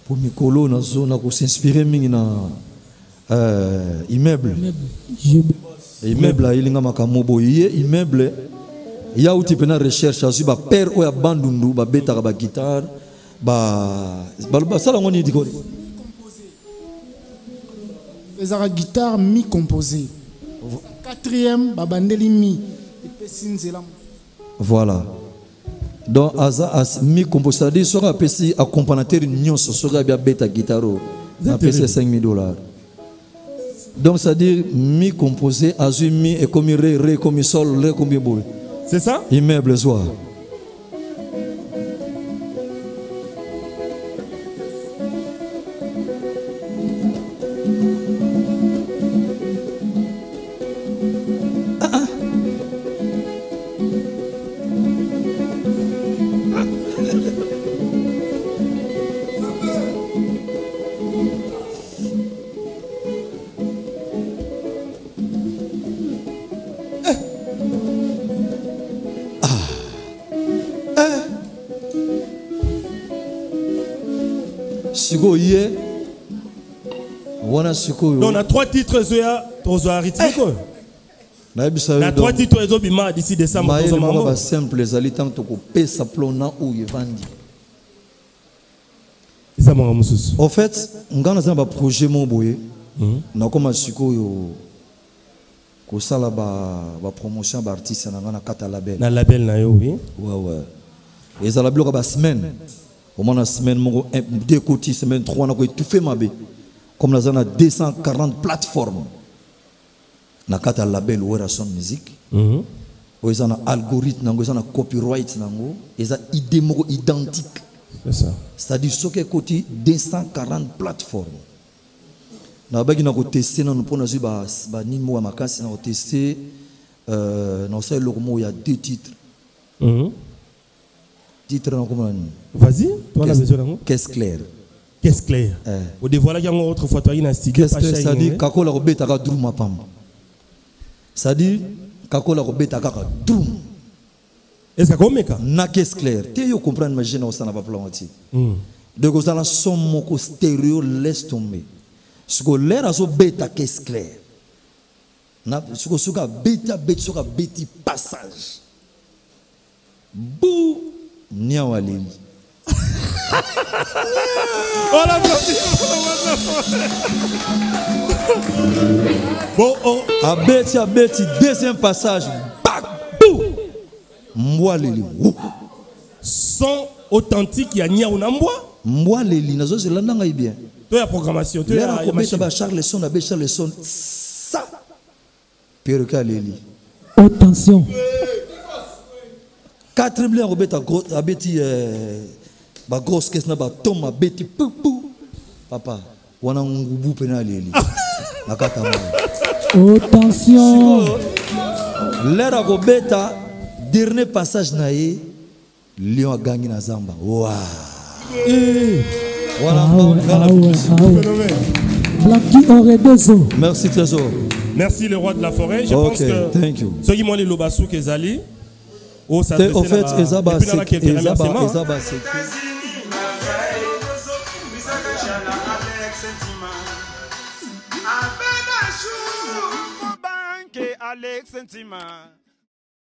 Pour Mikolo na zone ko s'inspirer mingi na immeuble. Immeuble ilinga makamobo ye immeuble ya uti pena recherche azu ba père o ya bandundu ba beta ba guitare ba sala ngoni diko. Les ara guitare mi composé. Quatrième babandeli mi et sinzela. Voilà. Donc as mi composé c'est-à-dire sera pesi accompagnateur nyonso sera bien beta guitaro na pesi $5,000. Donc c'est-à-dire mi composé azu mi et comme ré comme sol ré comme boule. C'est ça? Immeuble soir. Donc on a 3 titres rythmique. On a 3 titres d'ici décembre. Simple en fait, on a un projet moboye. Na comme siko ko sala ba promotion ba artiste na kata label. Na label na yo oui. Ouais. Et ça la bloque ba semaine. Au moins la semaine mon 2 côtés semaine 3 on a tout fait mabé. Comme nous avons 240 plateformes. Dans le label où son musique. Où ils ont un algorithme, ils ont un copyright, ils ont une idée identique. C'est ça. C'est-à-dire ce qui est côté 240 plateformes. Nous avons testé, nous avons testé, il y a 2 titres. Titre, vas-y, toi la besoin. Qu'est-ce clair? Qu'est-ce clair? Au dévoilé, il y a une autre fois, il y a un studio. Qu'est-ce que ça dit? Kako la robeta ka drum mapam. Ça dit kako la robeta ka drum. Est-ce que comme ça? Na qu'est-ce clair? Tu yo comprendre ma gêne au sana va planter. De go ça la somme moko stéréo laisse tomber. Ce que l'air azo beta qu'est-ce clair? Na ce que suka beta suka beti passage. Bou niawali. Oh la bon, oh. Abeti, deuxième passage. Mwaleli. Son authentique, il y a nia ou nambwa. Mwaleli, nazo zelanda ngai bien. Toi la programmation, toi la machine. Charleson, ça. Perka leli. Attention. 4 blancs robeta abeti ba grosse caisse na ba toma beti pou papa wana ngubu penali nakata mo attention l'era robeta dernier passage na ye lion gangi na zamba wa voilà Blacky aurait deux os. Merci Trésor. Merci le roi de la forêt. Je pense que thank you. Ceux qui m'ont les lobasou kezali au ça en fait Ezaba Alex Sentiment.